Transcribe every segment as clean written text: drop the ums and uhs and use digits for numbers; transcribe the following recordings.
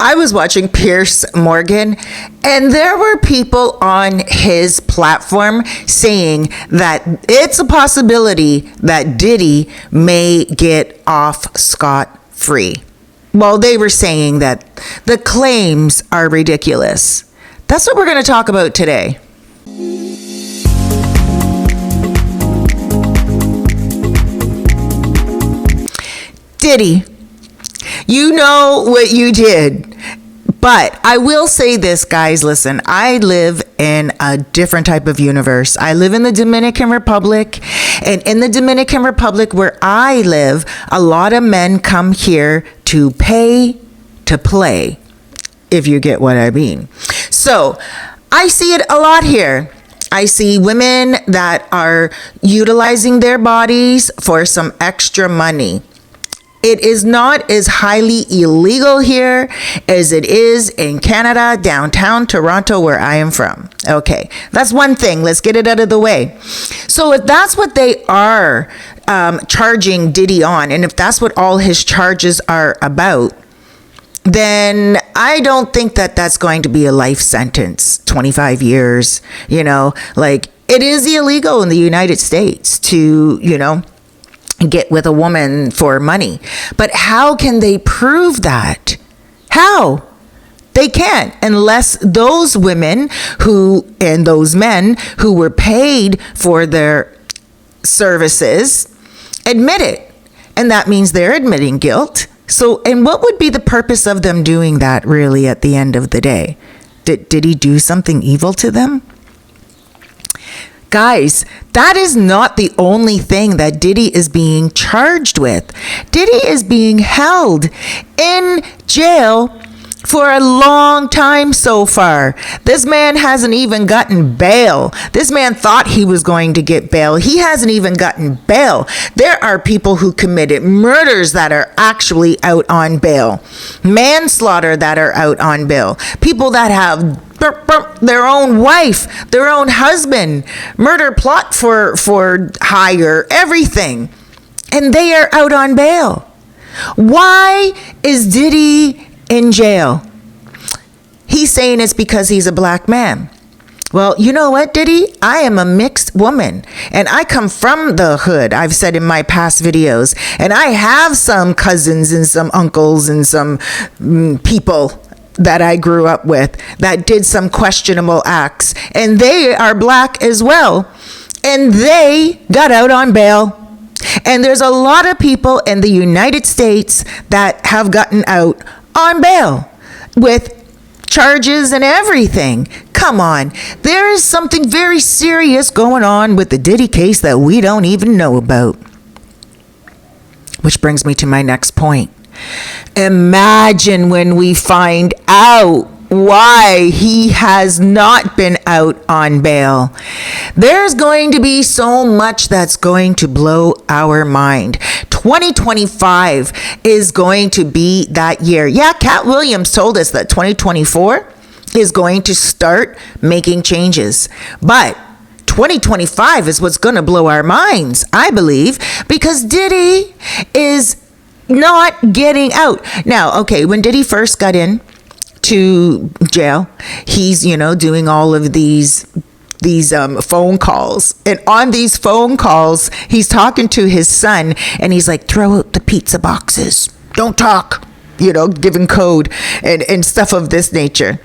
I was watching Piers Morgan, and there were people on his platform saying that it's a possibility that Diddy may get off scot-free. Well, they were saying that the claims are ridiculous. That's what we're going to talk about today. Diddy, you know what you did. But I will say this, guys, listen, I live in a different type of universe. I live in the Dominican Republic, and in the Dominican Republic where I live, a lot of men come here to pay to play, if you get what I mean. So I see it a lot here. I see women that are utilizing their bodies for some extra money. It is not as highly illegal here as it is in Canada, downtown Toronto, where I am from. Okay, that's one thing. Let's get it out of the way. So if that's what they are charging Diddy on, and if that's what all his charges are about, then I don't think that that's going to be a life sentence, 25 years, like it is illegal in the United States to, get with a woman for money. But how can they prove that? How? They can't, unless those women and those men who were paid for their services admit it. And that means they're admitting guilt. So, and what would be the purpose of them doing that really at the end of the day? Did he do something evil to them? Guys, that is not the only thing that Diddy is being charged with. Diddy is being held in jail for a long time so far. This man hasn't even gotten bail. This man thought he was going to get bail. He hasn't even gotten bail. There are people who committed murders that are actually out on bail. Manslaughter that are out on bail. People that have their own wife, their own husband, murder plot for hire, everything. And they are out on bail. Why is Diddy in jail? He's saying it's because he's a black man. Well, you know what, Diddy? I am a mixed woman, and I come from the hood, I've said in my past videos, and I have some cousins and some uncles and some people that I grew up with that did some questionable acts, and they are black as well, and they got out on bail. And there's a lot of people in the United States that have gotten out on bail with charges and everything. Come on, there is something very serious going on with the Diddy case that we don't even know about. Which brings me to my next point. Imagine when we find out why he has not been out on bail. There's going to be so much that's going to blow our mind. 2025 is going to be that year. Yeah, Cat Williams told us that 2024 is going to start making changes. But 2025 is what's going to blow our minds, I believe, because Diddy is not getting out. Now, okay, when Diddy first got in to jail, he's, doing all of these phone calls. And on these phone calls, he's talking to his son, and he's like, throw out the pizza boxes. Don't talk, giving code and stuff of this nature.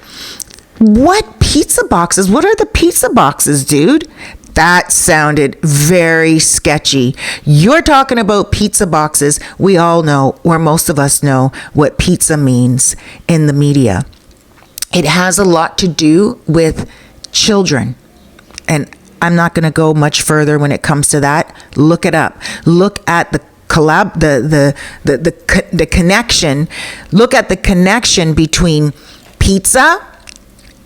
What pizza boxes? What are the pizza boxes, dude? That sounded very sketchy. You're talking about pizza boxes. We all know, or most of us know, what pizza means in the media. It has a lot to do with children. And I'm not going to go much further when it comes to that. Look it up. Look at the connection. Look at the connection between pizza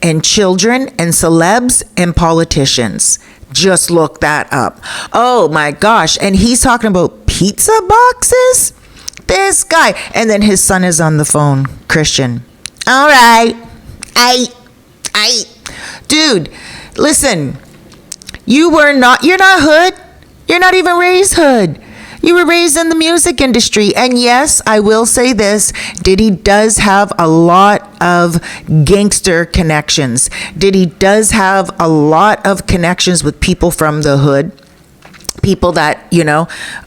and children and celebs and politicians. Just look that up. Oh my gosh. And he's talking about pizza boxes? This guy. And then his son is on the phone. Christian. All right. Dude, listen. You're not hood. You're not even raised hood. You were raised in the music industry. And yes, I will say this, Diddy does have a lot of gangster connections. Diddy does have a lot of connections with people from the hood, people that,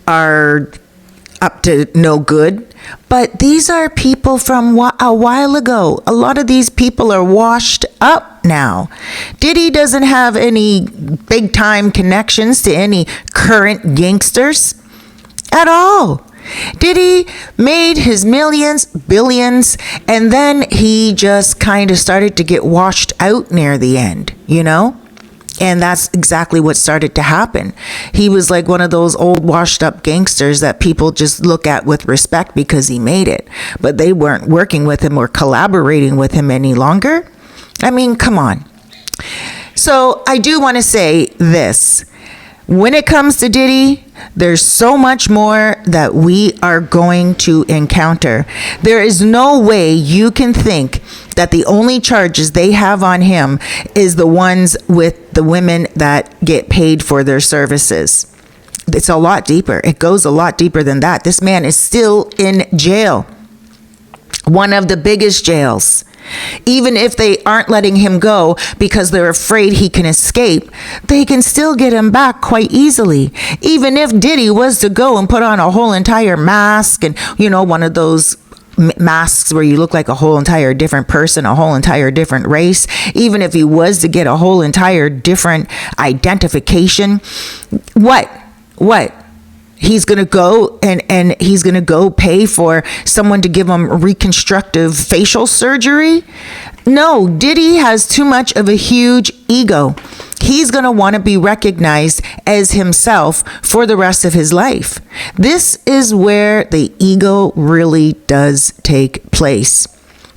are up to no good. But these are people from a while ago. A lot of these people are washed up now. Diddy doesn't have any big time connections to any current gangsters at all. Diddy made his millions, billions, and then he just kind of started to get washed out near the end, And that's exactly what started to happen. He was like one of those old washed up gangsters that people just look at with respect because he made it. But they weren't working with him or collaborating with him any longer. I mean, come on. So I do want to say this. When it comes to Diddy, there's so much more that we are going to encounter. There is no way you can think that the only charges they have on him is the ones with the women that get paid for their services. It's a lot deeper. It goes a lot deeper than that. This man is still in jail. One of the biggest jails. Even if they aren't letting him go because they're afraid he can escape, they can still get him back quite easily. Even if Diddy was to go and put on a whole entire mask and, one of those masks where you look like a whole entire different person, a whole entire different race, even if he was to get a whole entire different identification, what? He's going to go and he's going to go pay for someone to give him reconstructive facial surgery? No, Diddy has too much of a huge ego. He's going to want to be recognized as himself for the rest of his life. This is where the ego really does take place,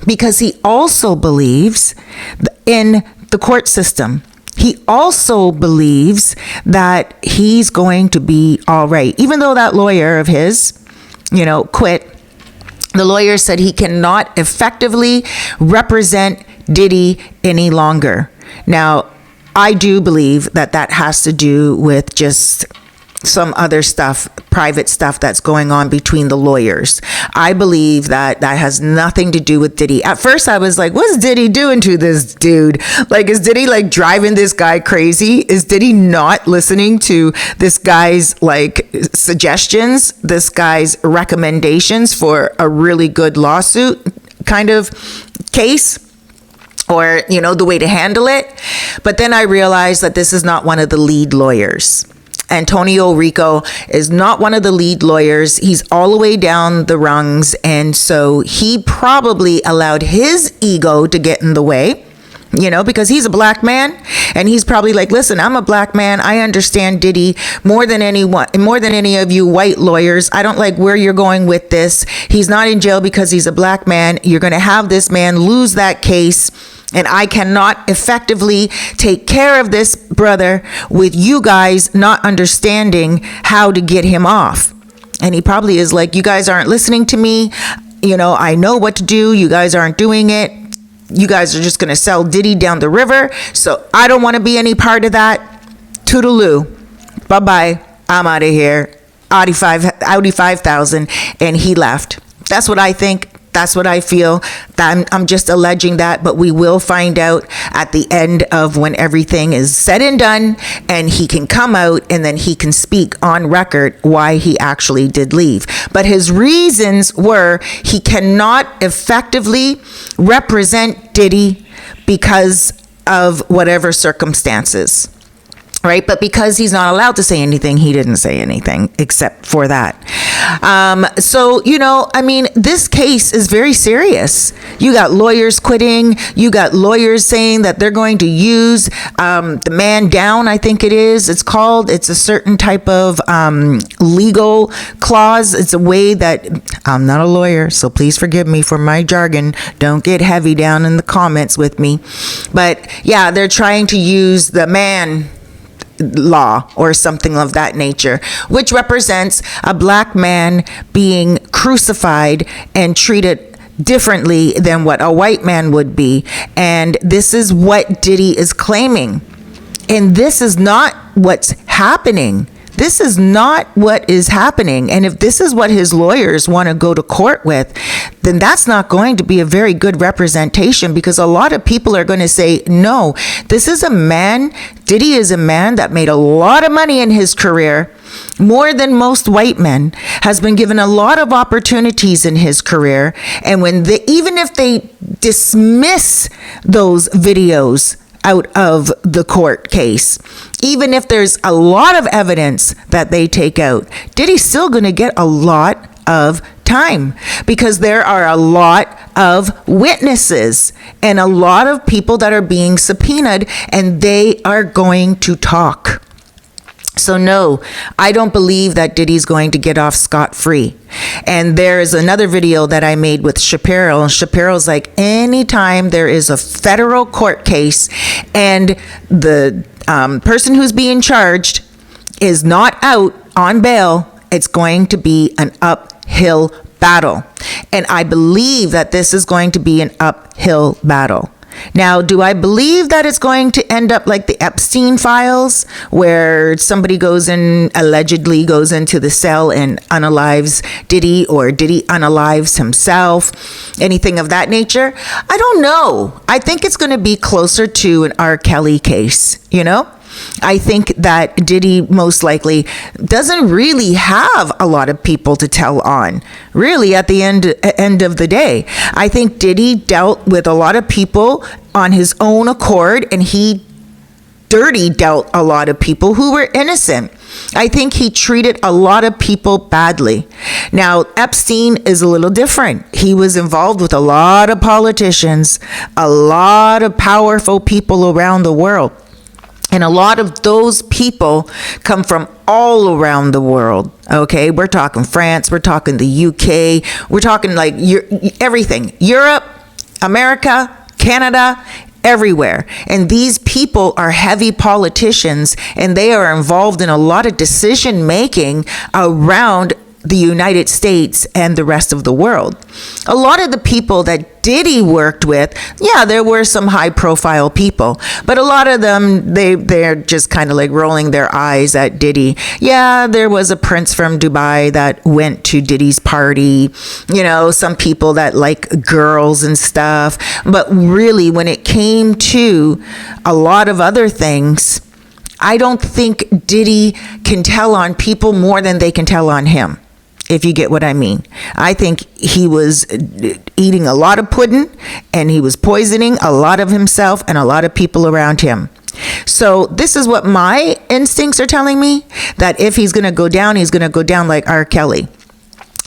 because he also believes in the court system. He also believes that he's going to be all right. Even though that lawyer of his, quit, the lawyer said he cannot effectively represent Diddy any longer. Now, I do believe that has to do with just some other stuff, private stuff that's going on between the lawyers. I believe that has nothing to do with Diddy. At first I was like, what's Diddy doing to this dude? Like, is Diddy like driving this guy crazy? Is Diddy not listening to this guy's suggestions, this guy's recommendations for a really good lawsuit kind of case? Or, the way to handle it. But then I realized that this is not one of the lead lawyers. Antonio Rico is not one of the lead lawyers. He's all the way down the rungs. And so he probably allowed his ego to get in the way, because he's a black man. And he's probably like, listen, I'm a black man. I understand Diddy more than any of you white lawyers. I don't like where you're going with this. He's not in jail because he's a black man. You're going to have this man lose that case. And I cannot effectively take care of this brother with you guys not understanding how to get him off. And he probably is like, you guys aren't listening to me. I know what to do. You guys aren't doing it. You guys are just going to sell Diddy down the river. So I don't want to be any part of that. Toodaloo. Bye-bye. I'm out of here. Audi 5000. And he left. That's what I think. That's what I feel. I'm just alleging that, but we will find out at the end of when everything is said and done, and he can come out and then he can speak on record why he actually did leave. But his reasons were he cannot effectively represent Diddy because of whatever circumstances. Right? But because he's not allowed to say anything, he didn't say anything except for that. So, this case is very serious. You got lawyers quitting. You got lawyers saying that they're going to use the man down, I think it is. It's a certain type of legal clause. It's a way that I'm not a lawyer, so please forgive me for my jargon. Don't get heavy down in the comments with me. But yeah, they're trying to use the man law or something of that nature, which represents a black man being crucified and treated differently than what a white man would be. And this is what Diddy is claiming. And this is not what's happening. This is not what is happening. And if this is what his lawyers want to go to court with, then that's not going to be a very good representation, because a lot of people are going to say, no, this is a man, Diddy is a man that made a lot of money in his career, more than most white men, has been given a lot of opportunities in his career. And even if they dismiss those videos out of the court case, even if there's a lot of evidence that they take out, Diddy's still going to get a lot of time, because there are a lot of witnesses and a lot of people that are being subpoenaed, and they are going to talk. So no, I don't believe that Diddy's going to get off scot-free. And there's another video that I made with Shapiro, and Shapiro's like, anytime there is a federal court case and the person who's being charged is not out on bail, it's going to be an uphill battle. And I believe that this is going to be an uphill battle. Now, do I believe that it's going to end up like the Epstein files, where somebody allegedly goes into the cell and unalives Diddy, or Diddy unalives himself, anything of that nature? I don't know. I think it's going to be closer to an R. Kelly case, you know? I think that Diddy most likely doesn't really have a lot of people to tell on, really, at the end of the day. I think Diddy dealt with a lot of people on his own accord, and he dirty dealt a lot of people who were innocent. I think he treated a lot of people badly. Now, Epstein is a little different. He was involved with a lot of politicians, a lot of powerful people around the world. And a lot of those people come from all around the world, okay? We're talking France, we're talking the UK, we're talking like everything. Europe, America, Canada, everywhere. And these people are heavy politicians, and they are involved in a lot of decision making around the United States and the rest of the world. A lot of the people that Diddy worked with, yeah, there were some high profile people, but a lot of them, they're just kind of like rolling their eyes at Diddy. Yeah, there was a prince from Dubai that went to Diddy's party, you know, some people that like girls and stuff. But really, when it came to a lot of other things, I don't think Diddy can tell on people more than they can tell on him, if you get what I mean. I think he was eating a lot of pudding, and he was poisoning a lot of himself and a lot of people around him. So this is what my instincts are telling me, that if he's going to go down, he's going to go down like R. Kelly.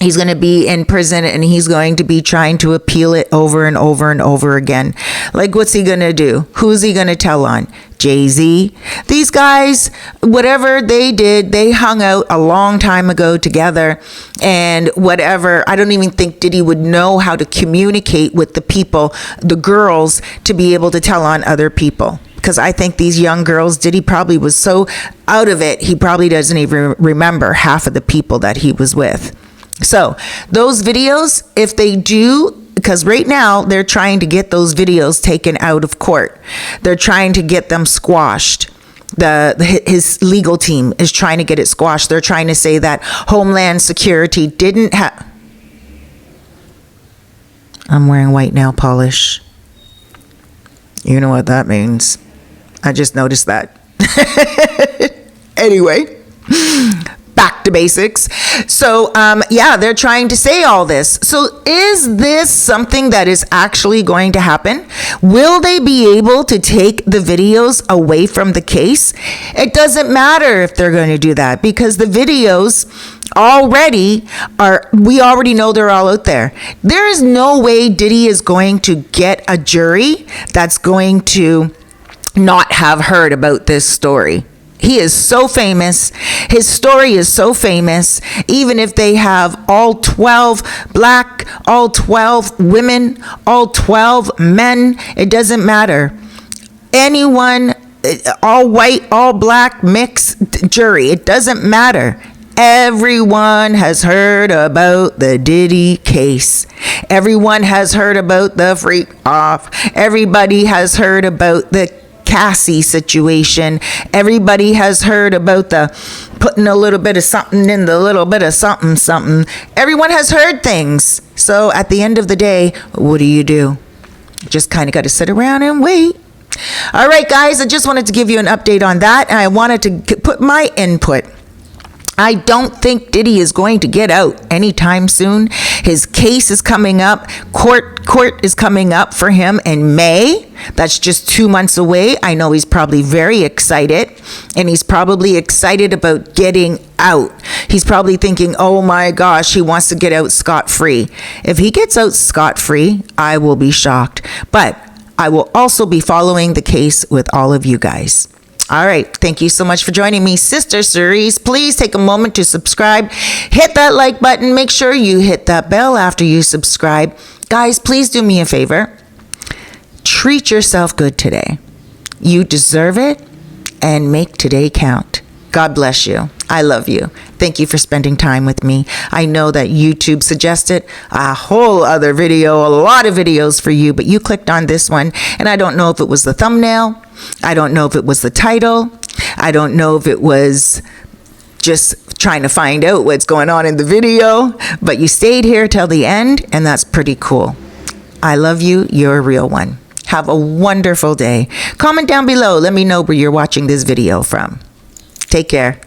He's going to be in prison, and he's going to be trying to appeal it over and over and over again. Like, what's he going to do? Who's he going to tell on? Jay-Z? These guys, whatever they did, they hung out a long time ago together, and whatever. I don't even think Diddy would know how to communicate with the people, the girls, to be able to tell on other people. Because I think these young girls, Diddy probably was so out of it, he probably doesn't even remember half of the people that he was with. So those videos, if they do, because right now they're trying to get those videos taken out of court. They're trying to get them squashed. His legal team is trying to get it squashed. They're trying to say that Homeland Security didn't have... I'm wearing white nail polish. You know what that means. I just noticed that. Anyway. Back to basics. So, yeah, they're trying to say all this. So is this something that is actually going to happen? Will they be able to take the videos away from the case? It doesn't matter if they're going to do that, because the videos we already know they're all out there. There is no way Diddy is going to get a jury that's going to not have heard about this story. He is so famous. His story is so famous. Even if they have all 12 black, all 12 women, all 12 men, it doesn't matter. Anyone, all white, all black, mixed jury, it doesn't matter. Everyone has heard about the Diddy case. Everyone has heard about the freak off. Everybody has heard about the Cassie situation. Everybody has heard about the putting a little bit of something in the little bit of something, something. Everyone has heard things. So at the end of the day, what do? Just kind of got to sit around and wait. All right, guys, I just wanted to give you an update on that, and I wanted to put my input. I don't think Diddy is going to get out anytime soon. His case is coming up. Court is coming up for him in May. That's just 2 months away. I know he's probably very excited, and he's probably excited about getting out. He's probably thinking, oh my gosh, he wants to get out scot-free. If he gets out scot-free, I will be shocked. But I will also be following the case with all of you guys. All right. Thank you so much for joining me, Sister Cerise. Please take a moment to subscribe. Hit that like button. Make sure you hit that bell after you subscribe. Guys, please do me a favor. Treat yourself good today. You deserve it, and make today count. God bless you. I love you. Thank you for spending time with me. I know that YouTube suggested a whole other video, a lot of videos for you, but you clicked on this one, and I don't know if it was the thumbnail. I don't know if it was the title. I don't know if it was just trying to find out what's going on in the video, but you stayed here till the end, and that's pretty cool. I love you. You're a real one. Have a wonderful day. Comment down below. Let me know where you're watching this video from. Take care.